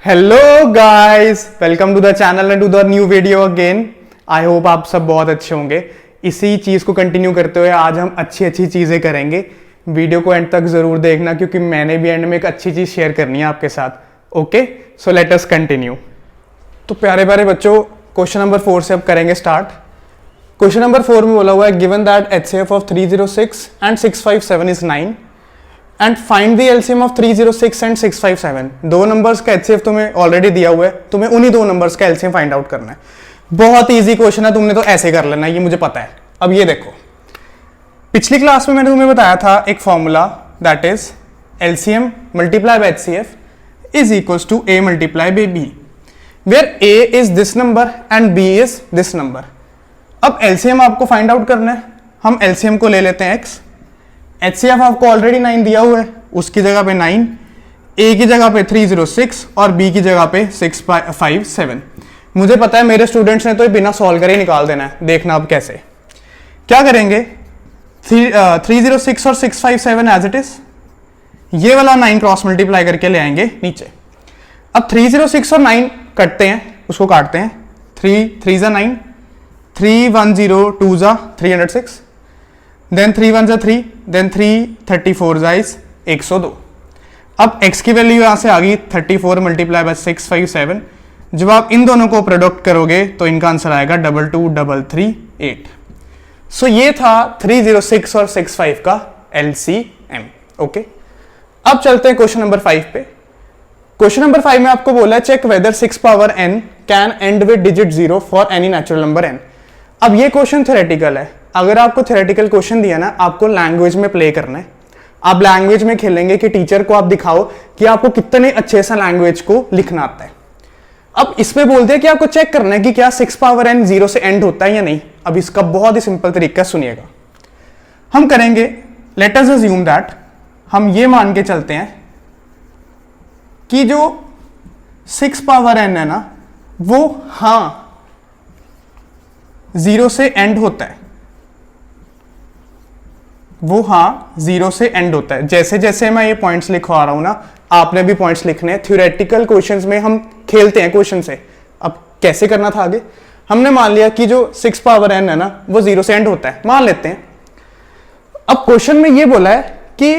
Hello guys, welcome to the channel and to the new video again. I hope आप सब बहुत अच्छे होंगे। इसी चीज़ को कंटिन्यू करते हुए आज हम अच्छी अच्छी चीज़ें करेंगे। वीडियो को एंड तक ज़रूर देखना क्योंकि मैंने भी एंड में एक अच्छी चीज़ शेयर करनी है आपके साथ। Okay, so let us continue. तो प्यारे प्यारे बच्चों, क्वेश्चन नंबर 4 से अब करेंगे स्टार्ट। क्वेश्चन नंबर 4 में बोला हुआ है given that HCF of 306 and 657 is 9 and find the LCM of 306 and 657। दो नंबर्स का HCF तुम्हें ऑलरेडी दिया हुआ है, तुम्हें उन्हीं दो नंबर्स का एलसीएम फाइंड आउट करना है। बहुत इजी क्वेश्चन है, तुमने तो ऐसे कर लेना है, ये मुझे पता है। अब ये देखो, पिछली क्लास में मैंने तुम्हें बताया था एक formula that is LCM multiply by HCF is equals to A multiply by B, where A is this number and B is this number. अब एलसीएम आपको फाइंड आउट करना है। हम एलसीएम को ले लेते हैं x। HCF आपको ऑलरेडी 9 दिया हुआ है, उसकी जगह पे 9, A की जगह पे 306 और B की जगह पे 657। मुझे पता है मेरे स्टूडेंट्स ने तो ये बिना सॉल्व करे निकाल देना है। देखना अब कैसे क्या करेंगे। 306 और 657 एज इट इज, ये वाला 9 क्रॉस मल्टीप्लाई करके ले आएंगे नीचे। अब 306 और 9 कटते हैं, उसको काटते हैं। 3 3 जा 9, 3 1 0 2 जा 306, देन 3 1 जा 3, देन 3 34 जाइज 102। अब x की वैल्यू यहां से आ गई 34 मल्टीप्लाई बाय 657। जब आप इन दोनों को प्रोडक्ट करोगे तो इनका आंसर आएगा 22338। सो ये था 306 और 65 का LCM। ओके, अब चलते हैं क्वेश्चन नंबर 5 पे। क्वेश्चन नंबर 5 में आपको बोला है check whether 6 power n can end with digit 0 for any natural number n। अब ये क्वेश्चन थ्योरेटिकल है। अगर आपको थ्योरेटिकल क्वेश्चन दिया ना, आपको लैंग्वेज में प्ले करना है। आप लैंग्वेज में खेलेंगे कि टीचर को आप दिखाओ कि आपको कितने अच्छे से लैंग्वेज को लिखना आता है। अब इसमें बोलते हैं कि आपको चेक करना है कि क्या 6 पावर n 0 से एंड होता है या नहीं। अब इसका बहुत ही सिंपल तरीका सुनिएगा। हम करेंगे, लेट अस अज्यूम दैट, हम ये मान के चलते हैं कि जो 6 पावर n है ना, वो हाँ 0 से एंड होता है। वो हाँ 0 से एंड होता है। जैसे जैसे मैं ये पॉइंट्स लिखवा रहा हूं ना, आपने भी पॉइंट्स लिखने हैं। थ्योरेटिकल क्वेश्चंस में हम खेलते हैं क्वेश्चन से। अब कैसे करना था आगे, हमने मान लिया कि जो 6 पावर n है ना, वो 0 से एंड होता है, मान लेते हैं। अब क्वेश्चन में ये बोला है कि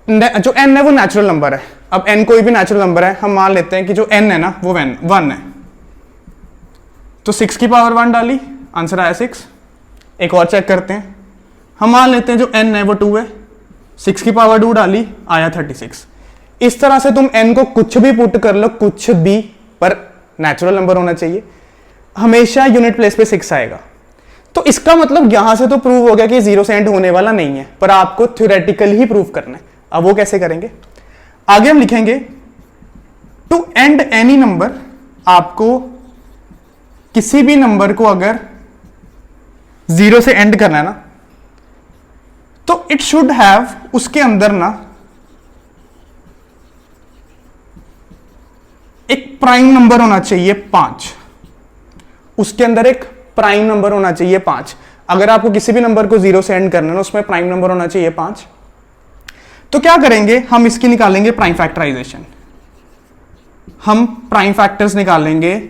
जो n है वो नेचुरल नंबर है। अब n कोई भी नेचुरल नंबर है, हम मान लेते हैं कि जो n है ना वो 1 है। तो 6 की पावर 1 डाली, आंसर आया 6। एक और चेक करते हैं, हम मान लेते हैं जो n है वो 2 है। 6 की पावर 2 डाली, आया 36। इस तरह से तुम n को कुछ भी पुट कर लो, कुछ भी, पर नेचुरल नंबर होना चाहिए। हमेशा यूनिट प्लेस पे 6 आएगा। तो इसका मतलब यहां से तो प्रूव हो गया कि 0 से एंड होने वाला नहीं है, पर आपको थ्योरेटिकल ही प्रूव करना है। अब वो कैसे करेंगे, आगे हम लिखेंगे टू एंड एनी नंबर। आपको किसी भी नंबर को अगर 0 से एंड करना है ना, तो इट शुड हैव, उसके अंदर ना एक प्राइम नंबर होना चाहिए 5। उसके अंदर एक प्राइम नंबर होना चाहिए 5। अगर आपको किसी भी नंबर को 0 से एंड करना है ना, उसमें प्राइम नंबर होना चाहिए 5। तो क्या करेंगे, हम इसकी निकालेंगे प्राइम फैक्टराइजेशन। हम प्राइम फैक्टर्स निकालेंगे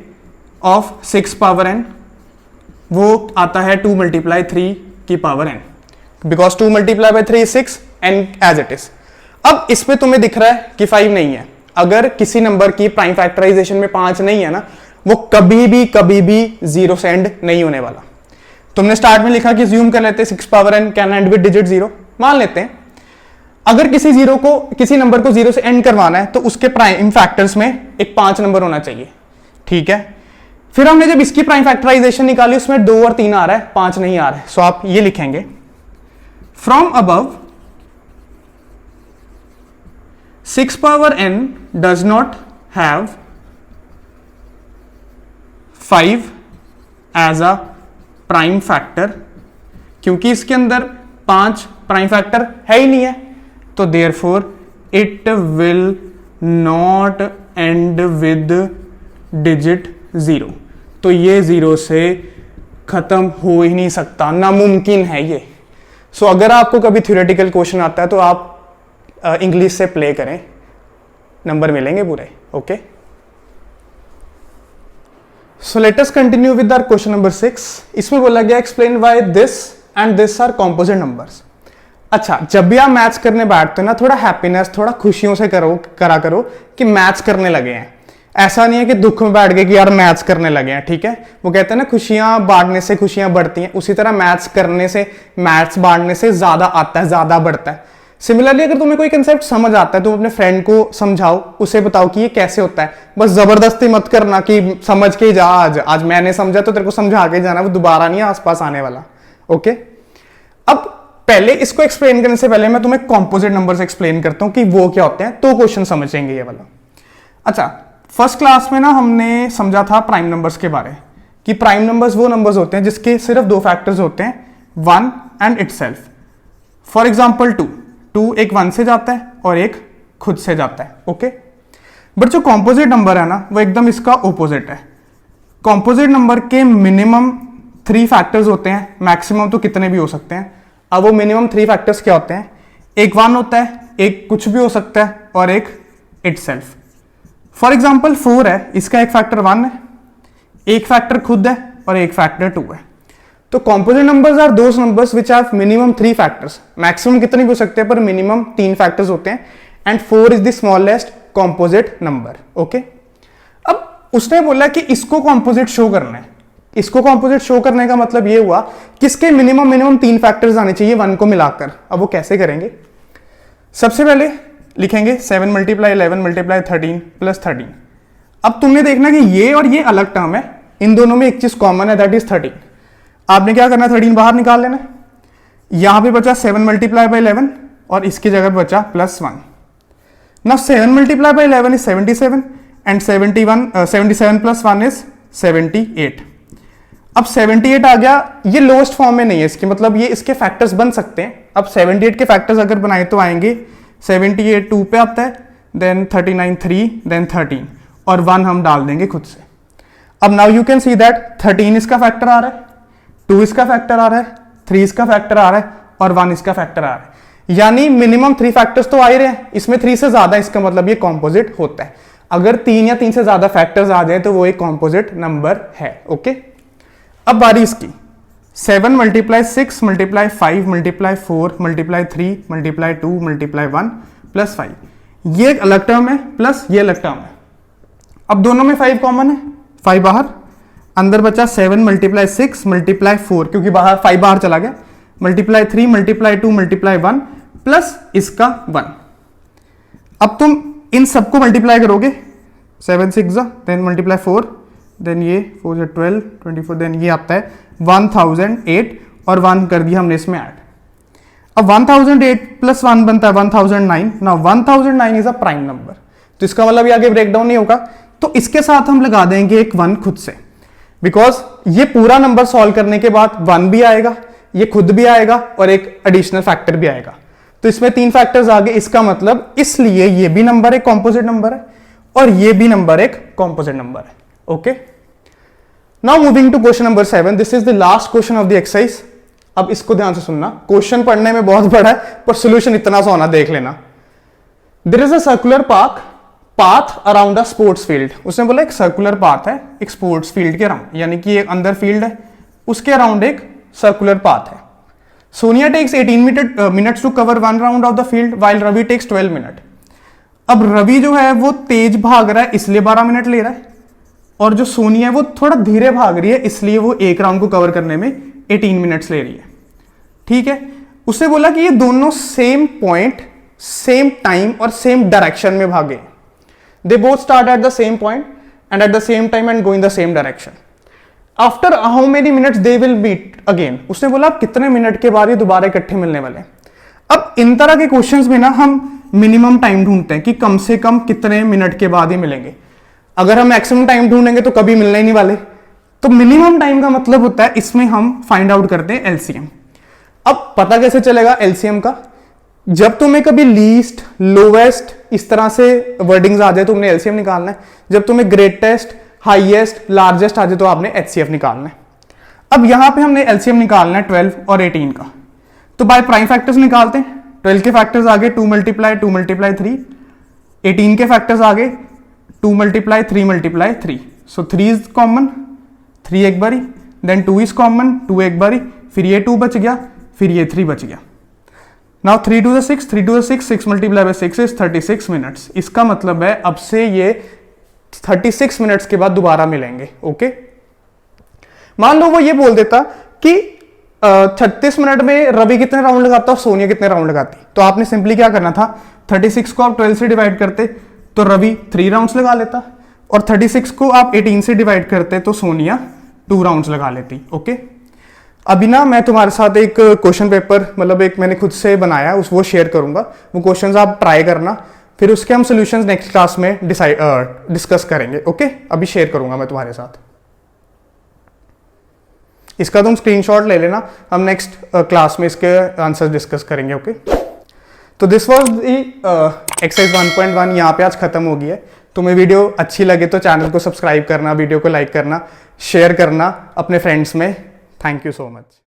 ऑफ 6 पावर n। वो आता है 2 मल्टीप्लाई 3 की power n, because 2 multiply by 3 is 6 and as it is. अब इसमें तुम्हें दिख रहा है कि 5 नहीं है। अगर किसी नंबर की प्राइम फैक्टराइजेशन में 5 नहीं है ना, वो कभी भी 0 से एंड नहीं होने वाला। तुमने स्टार्ट में लिखा कि ज्यूम कर लेते हैं 6 power n can end with digit 0, मान लेते हैं। अगर किसी नंबर को 0 से एंड करवाना है तो उसके प्राइम फैक्टर्स में एक 5 नंबर होना चाहिए, ठीक है। फिर हमने जब इसकी प्राइम फैक्टराइजेशन निकाली, उसमें 2 और 3 आ रहा है, 5 नहीं आ रहा है। सो आप ये लिखेंगे, from above 6 power n does not have 5 as a prime factor, क्योंकि इसके अंदर 5 प्राइम फैक्टर है ही नहीं है। तो therefore it will not end with digit 0। तो ये 0 से खत्म हो ही नहीं सकता, नामुमकिन है ये। सो अगर आपको कभी थ्योरेटिकल क्वेश्चन आता है तो आप इंग्लिश से प्ले करें, नंबर मिलेंगे पूरे। Okay. So let us continue with our question number 6। इसमें बोला गया explain why this and this are composite numbers. अच्छा, जब भी आप मैथ्स करने बैठते हो ना, थोड़ा हैप्पीनेस, थोड़ा खुशियों से करा करो कि मैथ्स करने लगे हैं। ऐसा नहीं है कि दुख में बैठ गए कि यार मैथ्स करने लगे हैं, ठीक है। वो कहते हैं ना, खुशियां बांटने से खुशियां बढ़ती हैं, उसी तरह मैथ्स करने से, मैथ्स बांटने से ज्यादा आता है, ज्यादा बढ़ता है। सिमिलरली अगर तुम्हें कोई कंसेप्ट समझ आता है, तुम अपने फ्रेंड को समझाओ, उसे बताओ कि ये कैसे होता है। बस जबरदस्ती मत करना कि समझ के जा, आज मैंने समझा तो तेरे को समझा के जाना, वो दोबारा नहीं आसपास आने वाला। ओके, अब पहले इसको एक्सप्लेन करने से पहले मैं तुम्हें कॉम्पोजिट नंबर्स एक्सप्लेन करता हूं कि वो क्या होते हैं, तो क्वेश्चन समझेंगे ये वाला। अच्छा, फर्स्ट क्लास में ना हमने समझा था प्राइम नंबर्स के बारे, कि प्राइम नंबर्स वो नंबर्स होते हैं जिसके सिर्फ दो फैक्टर्स होते हैं, 1 एंड इटसेल्फ। फॉर एग्जांपल 2 एक 1 से जाता है और एक खुद से जाता है। ओके, बट जो कॉम्पोजिट नंबर है ना, वो एकदम इसका ओपोजिट है। कॉम्पोजिट नंबर के मिनिमम 3 फैक्टर्स होते हैं, मैक्सिमम तो कितने भी हो सकते हैं। अब वो मिनिमम 3 फैक्टर्स क्या होते हैं? एक 1 होता है, एक कुछ भी हो सकता है, और एक इटसेल्फ। फॉर एग्जाम्पल 4 है, इसका एक फैक्टर 1 है, एक फैक्टर खुद है और एक फैक्टर 2 है। तो composite numbers are those numbers which have minimum 3 factors. Maximum कितने भी हो सकते हैं पर मिनिमम 3 फैक्टर्स होते हैं, and 4 is the smallest composite number. Okay, अब उसने बोला कि इसको कॉम्पोजिट शो करना है। इसको कॉम्पोजिट शो करने का मतलब ये हुआ किसके मिनिमम 3 फैक्टर्स आने चाहिए 1 को मिलाकर। अब वो कैसे करेंगे? सबसे पहले लिखेंगे 7 मल्टीप्लाई 11 मल्टीप्लाई 13 प्लस 13। अब तुमने देखना कि ये और ये अलग टर्म है, इन दोनों में एक चीज कॉमन है, दैट इज 13। आपने क्या करना है, 13 बाहर निकाल लेना। यहां पे बचा 7 मल्टीप्लाई बाई 11 और इसकी जगह बचा +1। Now 7 multiply by 11 is 77 and 77 plus 1 is 78। अब 78 आ गया, ये लोएस्ट फॉर्म में नहीं है इसकी, मतलब ये इसके फैक्टर्स बन सकते हैं। अब 78 के फैक्टर्स अगर बनाए तो आएंगे 78 2 पे आता है, देन 39 3, देन 13, और 1 हम डाल देंगे खुद से। अब now you can see that 13 इसका फैक्टर आ रहा है, 2 इसका फैक्टर आ रहा है, 3 इसका फैक्टर आ रहा है, और 1 इसका फैक्टर आ रहा है। यानी मिनिमम 3 फैक्टर्स तो आ ही रहे हैं, इसमें 3 से ज्यादा, इसका मतलब ये कॉम्पोजिट होता है। अगर 3 या 3 से ज्यादा फैक्टर्स आ जाए तो वो एक कॉम्पोजिट नंबर है। ओके, अब बारी इसकी 7 multiply 6 multiply 5 multiply 4 multiply 3 multiply 2 multiply 1 plus 5। ये एक अलग टर्म है, प्लस ये अलग टर्म है। अब दोनों में 5 कॉमन है, 5 बाहर, अंदर बचा 7 मल्टीप्लाई 6 मल्टीप्लाई 4, क्योंकि बाहर 5 बाहर चला गया, मल्टीप्लाई 3 मल्टीप्लाई 2 मल्टीप्लाई 1 प्लस इसका 1। अब तुम इन सबको मल्टीप्लाई करोगे, 7 6 देन मल्टीप्लाई 4, देन ये 4 से 12 24, देन ये आता है 1008, और 1 कर दिया हमने इसमें ऐड। अब 1008 प्लस 1 बनता है 1009। Now 1009 is a prime number, तो इसका मतलब ये आगे ब्रेक डाउन नहीं होगा, तो इसके साथ हम लगा देंगे एक 1 खुद से, बिकॉज ये पूरा नंबर सॉल्व करने के बाद 1 भी आएगा, ये खुद भी आएगा, और एक एडिशनल फैक्टर भी आएगा। तो इसमें 3 फैक्टर्स आ गए, इसका मतलब इसलिए ये भी नंबर एक कॉम्पोजिट नंबर है और ये भी नंबर एक कॉम्पोजिट नंबर है। Okay, now moving to question number 7, this is the last question of the exercise. अब इसको ध्यान से सुनना, क्वेश्चन पढ़ने में बहुत बड़ा है पर सोल्यूशन इतना सा होना, देख लेना। There is a circular path around a sports field. उसने बोला एक सर्कुलर पाथ है एक स्पोर्ट्स फील्ड के अराउंड, यानी कि एक अंदर फील्ड है, उसके अराउंड एक सर्कुलर पाथ है। Sonia takes 18 minutes to cover 1 round of the field while Ravi takes 12 minute. अब रवि जो है वो तेज भाग रहा है इसलिए 12 मिनट ले रहा है, और जो सोनिया है वो थोड़ा धीरे भाग रही है इसलिए वो एक राउंड को कवर करने में 18 मिनट्स ले रही है। ठीक है, उससे बोला कि ये दोनों सेम पॉइंट, सेम टाइम और सेम डायरेक्शन में भागे। They both start at the same point and at the same time and go in the same direction. After how many minutes they will meet again. उसने बोला आप कितने minute के बाद ये दोबारा इकट्ठे मिलने वाले। अब इन तरह के क्वेश्चंस में ना हम मिनिमम टाइम ढूंढते हैं कि कम से कम कितने मिनट के बाद ही मिलेंगे। अगर हम मैक्सिमम टाइम ढूंढेंगे तो कभी मिलने ही नहीं वाले। तो मिनिमम टाइम का मतलब होता है, इसमें हम फाइंड आउट करते हैं एलसीएम। अब पता कैसे चलेगा एलसीएम का? जब तुम्हें कभी लीस्ट, लोवेस्ट इस तरह से वर्डिंग्स आ जाए तो तुमने एलसीएम निकालना है। जब तुम्हें ग्रेटेस्ट, हाईएस्ट, लार्जेस्ट आ जाए तो आपने एचसीएफ निकालना है। अब यहां पे हमने एलसीएम निकालना है 12 और 18 का, तो बाय प्राइम फैक्टर्स निकालते हैं। 12 के फैक्टर्स आगे 2 मल्टीप्लाई 2 मल्टीप्लाई 3, 18 के फैक्टर्स आगे 2 multiply 3 multiply 3, so 3 is common, 3 एक बारी, देन 2 इज कॉमन, 2 एक बारी, फिर ये 2 बच गया, फिर ये 3 बच गया। Now 3 to the 6, 3 to the 6, 6 multiply by 6 is 36 minutes. इसका मतलब है अब से ये 36 मिनट्स के बाद दोबारा मिलेंगे। ओके, मान लो वो ये बोल देता कि 36 मिनट में रवि कितने राउंड लगाता और सोनिया कितने राउंड लगाती, तो आपने सिंपली क्या करना था, 36 को आप 12 से डिवाइड करते तो रवि 3 राउंड्स लगा लेता, और 36 को आप 18 से डिवाइड करते तो सोनिया 2 राउंड्स लगा लेती। ओके, अभी ना मैं तुम्हारे साथ एक क्वेश्चन पेपर, मतलब एक मैंने खुद से बनाया, वो शेयर करूंगा, वो क्वेश्चंस आप ट्राई करना, फिर उसके हम सॉल्यूशंस नेक्स्ट क्लास में डिस्कस करेंगे। ओके, अभी शेयर करूंगा मैं तुम्हारे साथ, इसका तुम स्क्रीनशॉट ले लेना, हम नेक्स्ट क्लास में इसके आंसर्स डिस्कस करेंगे। ओके, तो दिस वाज द एक्सरसाइज 1.1 यहाँ पे आज खत्म हो गई है। तुम्हें वीडियो अच्छी लगे तो चैनल को सब्सक्राइब करना, वीडियो को लाइक करना, शेयर करना अपने फ्रेंड्स में। Thank you so much.